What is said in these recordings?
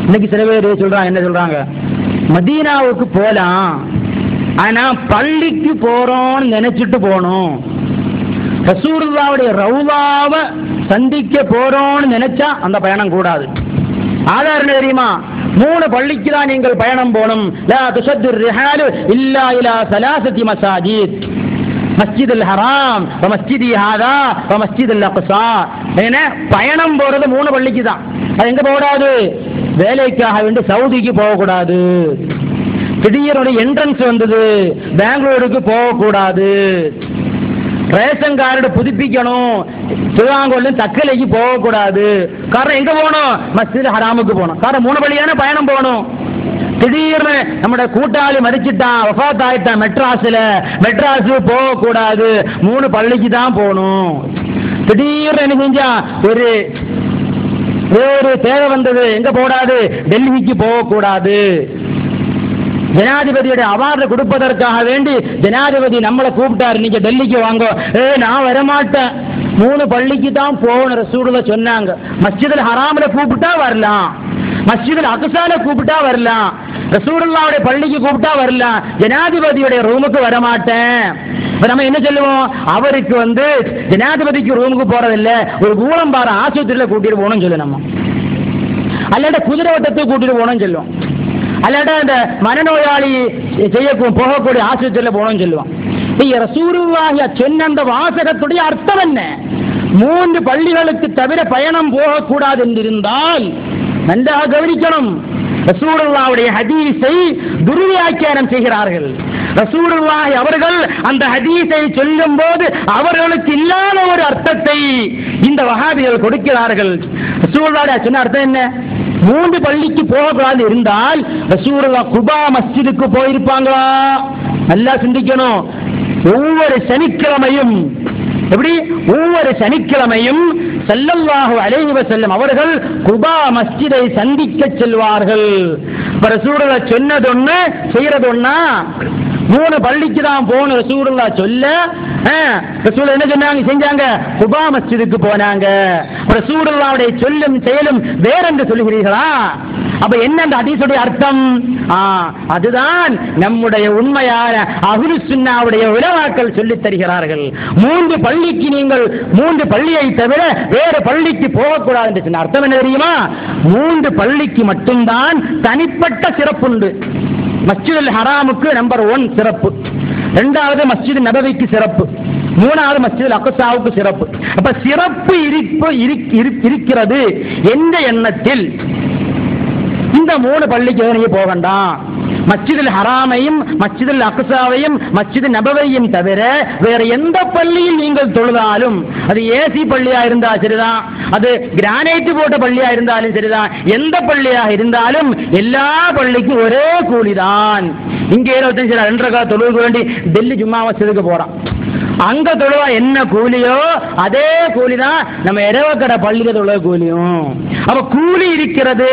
இன்னைக்கு சில பேர் சொல்றாங்க, என்ன சொல்றாங்க, மதீனாவுக்கு போலாம், ஆனா பள்ளிக்கு போறோம்னு நினைச்சிட்டு போகணும். ரசூலுல்லாஹ்வுடைய ரவுலாவை சந்திக்க போறோம்னு நினைச்சா அந்த பயணம் கூடாது. ஆதாரம் என்ன தெரியுமா? 3 பள்ளிக்கு தான் நீங்கள் பயணம் போகணும். லா துஷத்து ரிஹாலு இல்லா இலா ஸலாஸதி மஸாஜித், மஸ்ஜிதுல் ஹராம் வ மஸ்ஜிதி ஹாதா வ மஸ்ஜிதுல் அக்ஸா. என்ன பயணம் போறது 3 பள்ளிக்கு தான். அது எங்க போகக்கூடாது? வேலைக்காக வேண்டி சவுதிக்கு போகக்கூடாது. திடீர்னு என்ட்ரன்ஸ் வந்தது, பெங்களூருக்கு போகக்கூடாது. ரேஷன் கார்டு புதுப்பிக்கணும், திருவாங்கூர்ல தக்கலைக்கு போகக்கூடாது. காரணம் எங்க போகணும்? மஸ்ஜித் ஹராமுக்கு போகணும். காரணம் 3 பள்ளியான பயணம் போகணும். திடீர்னு நம்முடைய கூட்டாளி மதிச்சிட்டான், வஃபாத் ஆயிட்டான் மெட்ராஸு போகக்கூடாது, 3 பள்ளிக்கு தான் போகணும். திடீர்னு என்ன செஞ்சா, ஒரு தேவை வந்தது, எங்க போடாது? டெல்லிக்கு போகக்கூடாது. ஜனாதிபதியுடைய அவார்டு கொடுப்பதற்காக வேண்டி ஜனாதிபதி நம்மளை கூப்பிட்டாரு, நீங்க டெல்லிக்கு வாங்க. நான் வரமாட்டேன், 3 பள்ளிக்கு தான் போகணும் ரசூலுல்லாஹ் சொன்னாங்க. மஸ்ஜிதுல் ஹராம்ல கூப்பிட்டா வரலாம், மஸ்ஜிதுல் அக்ஸால கூப்பிட்டா வரலாம், ரசூலுல்லாஹ்வுடைய பள்ளிக்கு கூப்பிட்டா வரலாம், ஜனாதிபதியுடைய ரூமுக்கு வரமாட்டேன். நம்ம என்ன சொல்லுவோம்? அவருக்கு ஜனாதிபதிக்கு ரூமுக்கு போறதில்ல, ஒரு கூலம்பார ஆஸ்பத்திரியில கூட்டிட்டு போகணும்னு சொல்லு, நம்ம அல்லாட்ட குதிரை வட்டத்தை கூட்டிட்டு போகணும்னு சொல்லுவோம், அல்லாட்ட அந்த மனநோயாளி போகக்கூடிய ஆஸ்பத்திரியில போகணும்னு சொல்லுவான். ரசூலுல்லாஹ் சொன்ன அந்த வாசகத்துடைய அர்த்தம் என்ன? 3 பள்ளிகளுக்கு தவிர பயணம் போகக்கூடாது என்றிருந்தால் நன்றாக கவனிக்கணும். ரசூலுல்லாஹ்வுடைய ஹதீஸை துர்வியாக்கியானம் செய்கிறார்கள். ரசூலுல்லாஹ் அவர்கள் அந்த ஹதீஸை சொல்லும் போது அவர்களுக்கு இல்லாத ஒரு அர்த்தத்தை இந்த வஹாபிகள் கொடுக்கிறார்கள். ரசூலுல்லாஹ் சொன்ன அர்த்தம் என்ன? 3 பள்ளிக்கு போகக்கூடாது இருந்தால் ரசூலுல்லாஹ் குபா மஸ்ஜிதுக்கு போயிருப்பாங்களா? நல்லா சிந்திக்கணும். ஒவ்வொரு சனிக்கிழமையும் ஸல்லல்லாஹு அலைஹி வஸல்லம் அவர்கள் குபா மஸ்ஜிதை சந்திக்க செல்வார்கள். ரசூலுல்லாஹ் சொன்னது ஒண்ணு, செய்யறது ஒண்ணா? 3 பள்ளிக்கு தான் போன ரசூலுல்லாஹ் சொல்ல, ரசூலுல்லாஹ் என்ன சொன்னாங்க? செஞ்சாங்க, குபா மஸ்ஜிதுக்கு போனாங்க. ரசூலுல்லாஹ்வுடைய சொல்லும் செயலும் வேற என்று சொல்லுகிறீர்களா? அப்ப என்ன அந்த ஹதீஸுடைய அர்த்தம்? அதுதான் நம்முடைய உண்மையான அஹ்லு சுன்னாவுடைய உலமாக்கள் சொல்லித் தருகிறார்கள். 3 பள்ளிக்கு நீங்கள் 3 பள்ளியை தவிர வேறு பள்ளிக்கு போகக்கூடாது என்று சொன்ன அர்த்தம் என்ன தெரியுமா? 3 பள்ளிக்கு மட்டும்தான் தனிப்பட்ட சிறப்புண்டு. மஸ்ஜிதுல் ஹராமுக்கு நம்பர் 1 சிறப்பு, 2வது மஸ்ஜித் நபவிக்கு சிறப்பு, 3வது மஸ்ஜிதுல் அக்ஸாவுக்கு சிறப்பு. அப்ப சிறப்பு இருக்கிறது என்ற எண்ணத்தில் இந்த 3 பள்ளிக்கு நீங்க போக வேண்டாம். மஸ்ஜிதுல் ஹராமையும் மஸ்ஜிதுல் அக்ஸாவையும் மஸ்ஜித் நபவியையும் தவிர வேற எந்த பள்ளியில் நீங்கள் தொழுதாலும், அது ஏசி பள்ளியா இருந்தா சரிதான், அது கிரானைட் போட்ட பள்ளியா இருந்தாலும் சரிதான், எந்த பள்ளியாக இருந்தாலும் எல்லா பள்ளிக்கும் ஒரே கூலிதான். இங்கே 2 ரக்காத் தொழுவுக்கு வேண்டி டெல்லி ஜும்மா மஸ்ஜிதுக்கு போறான், அங்க தொழுவா என்ன கூலியோ அதே கூலிதான் நம்ம இரவக்கடை பள்ளியில தொழுவ கூலியும். அப்ப கூலி இருக்கிறது,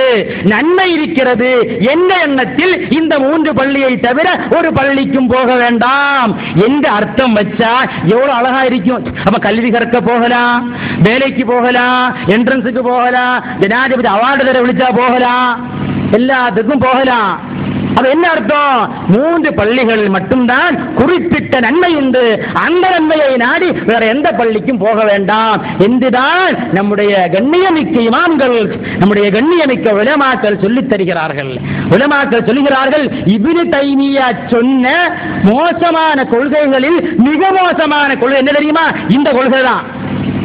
நன்மை இருக்கிறது என்ற எண்ணத்தில் இந்த 3 பள்ளியை தவிர ஒரு பள்ளிக்கும் போக வேண்டாம் என்ற அர்த்தம் வச்சா எவ்வளவு அழகா இருக்கும். அப்ப கல்வி கற்க போகலாம், வேலைக்கு போகலாம், என்ட்ரன்ஸுக்கு போகலாம், ஜனாதிபதி அவார்டு தர விழிச்சா போகலாம், எல்லாத்துக்கும் போகலாம். அப்ப என்ன அர்த்தம்? 3 பள்ளிகள் மட்டும்தான் குறிப்பிட்ட நன்மை உண்டு, அந்த நன்மையை நாடி வேற எந்த பள்ளிக்கும் போக வேண்டாம் என்றுதான் நம்முடைய கண்ணியமிக்க இமாம்கள், நம்முடைய கண்ணியமிக்க உலமாக்கள் சொல்லித் தருகிறார்கள். உலமாக்கள் சொல்லுகிறார்கள், இப்னு தைமியா சொன்ன மோசமான கொள்கைகளில் மிக மோசமான கொள்கை என்ன தெரியுமா? இந்த கொள்கை தான்.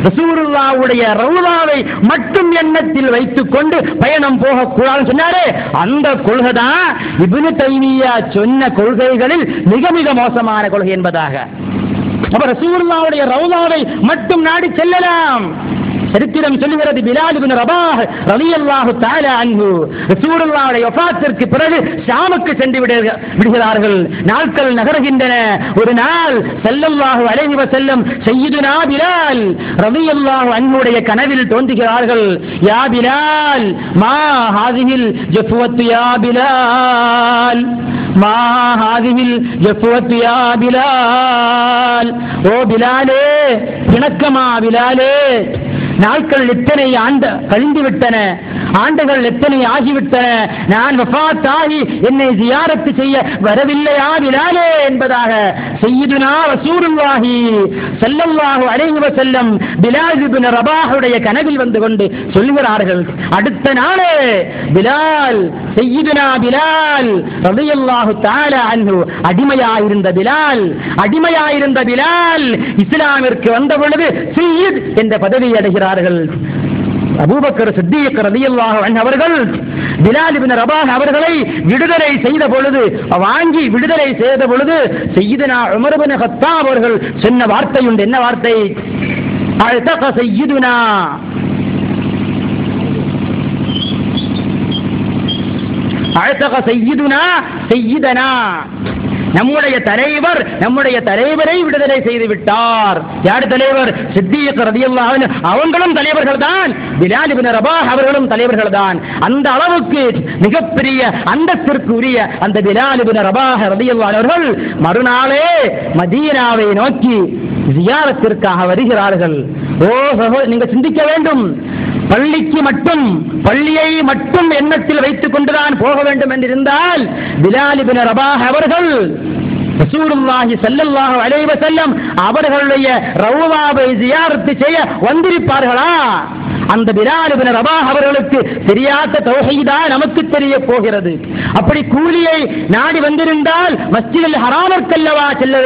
ரசூலுல்லாஹ்வுடைய ரவுலாவை மட்டும் எண்ணத்தில் வைத்துக் கொண்டு பயணம் போகக்கூடாதுன்னு சொன்னாரே, அந்த கொள்கை தான் இப்னு தைமியா சொன்ன கொள்கைகளில் மிக மிக மோசமான கொள்கை என்பதாக. அப்ப ரசூலுல்லாஹ்வுடைய ரவுலாவை மட்டும் நாடி செல்லலாம். சரித்திரம் சொல்லுகிறது, பிலால் இப்னு ரபாஹ் ரலியல்லாஹு தஆலா அன்ஹு ரசூலுல்லாஹ்வுடைய வஃபாத்திற்கு பிறகு ஷாமுக்கு சென்று விடுகிறார்கள். நாட்கள் நகர்கின்றன. ஒரு நாள் ஸல்லல்லாஹு அலைஹி வஸல்லம் சய்யிதுனா பிலால் ரலியல்லாஹு அன்ஹுடைய கனவில் தோன்றுகிறார்கள். யா பிலால் மா ஹாதிஹில் ஜஃபவத்து யா பிலால், மா ஹாதிஹில் ஜஃபவத்து யா பிலால். ஓ பிலாலே, பிணக்கமா பிலாலே, நாட்கள் எத்தனை கழிந்து விட்டன, ஆண்டுகள் எத்தனை ஆகிவிட்டன, நான் வஃபாத் ஆகி என்னை ஜியாரத்து செய்ய வரவில்லையா பிலாலே என்பதாக சய்யிதுனா ரசூலுல்லாஹி ஸல்லல்லாஹு அலைஹி வஸல்லம் பிலால் இப்னு ரபாஹுடைய கனவில் வந்து கொண்டு சொல்கிறார்கள். அடுத்த நாளே பிலால், சய்யிதுனா பிலால் ரலியல்லாஹு தஆலா அன்ஹு, அடிமையாயிருந்த பிலால் இஸ்லாமிற்கு வந்த பொழுது சய்யித் என்ற பதவி அடைகிறார்கள். அபூபக்கர் சித்தீக் ரலியல்லாஹு அன்ஹு அவர்கள் பிலால் இப்னு ரபாஹ் அவர்களை விடுதலை செய்த பொழுது, வாங்கி விடுதலை செய்த பொழுது சய்யிதுனா உமர் இப்னு கத்தாப் அவர்கள் சொன்ன வார்த்தை உண்டு. என்ன வார்த்தை? அல்தக சய்யிதுனா, அல்தக சய்யிதுனா சய்யிதனா, நம்முடைய தலைவரை விடுதலை செய்து விட்டார். யார் தலைவர்? சித்தீக் ரலியல்லாஹு அன்ஹு. அவங்களும் தலைவர்கள் தான், பிலால் இப்னு ரபாஹ் அவர்களும் தலைவர்கள் தான். அந்த அளவுக்கு மிகப்பெரிய அந்தஸ்திற்குரிய அந்த பிலால் இப்னு ரபாஹ் ரலியல்லாஹு அன்ஹு அவர்கள் மறுநாளே மதீனாவை நோக்கி ஜியாரத்திற்காக வருகிறார்கள். ஓ சகோதரர், நீங்க சிந்திக்க வேண்டும். பள்ளியை மட்டும் எண்ணத்தில் வைத்துக் கொண்டுதான் போக வேண்டும் என்றிருந்தால் பிலால் இப்னு ரபாஹ் அவர்கள் ரசூலுல்லாஹி ஸல்லல்லாஹு அலைஹி வஸல்லம் அவர்களுடைய ரவுவாவை ஜியாரத் செய்ய வந்திருப்பார்களா? அந்த பிலால் இப்னு ரபாஹ் அவர்களுக்கு தெரியாத தௌஹீதா நமக்கு தெரிய போகிறது. அப்படி கூலியை நாடி வந்திருந்தால் மஸ்ஜிதுல் ஹராமிற்கல்லவா செல்ல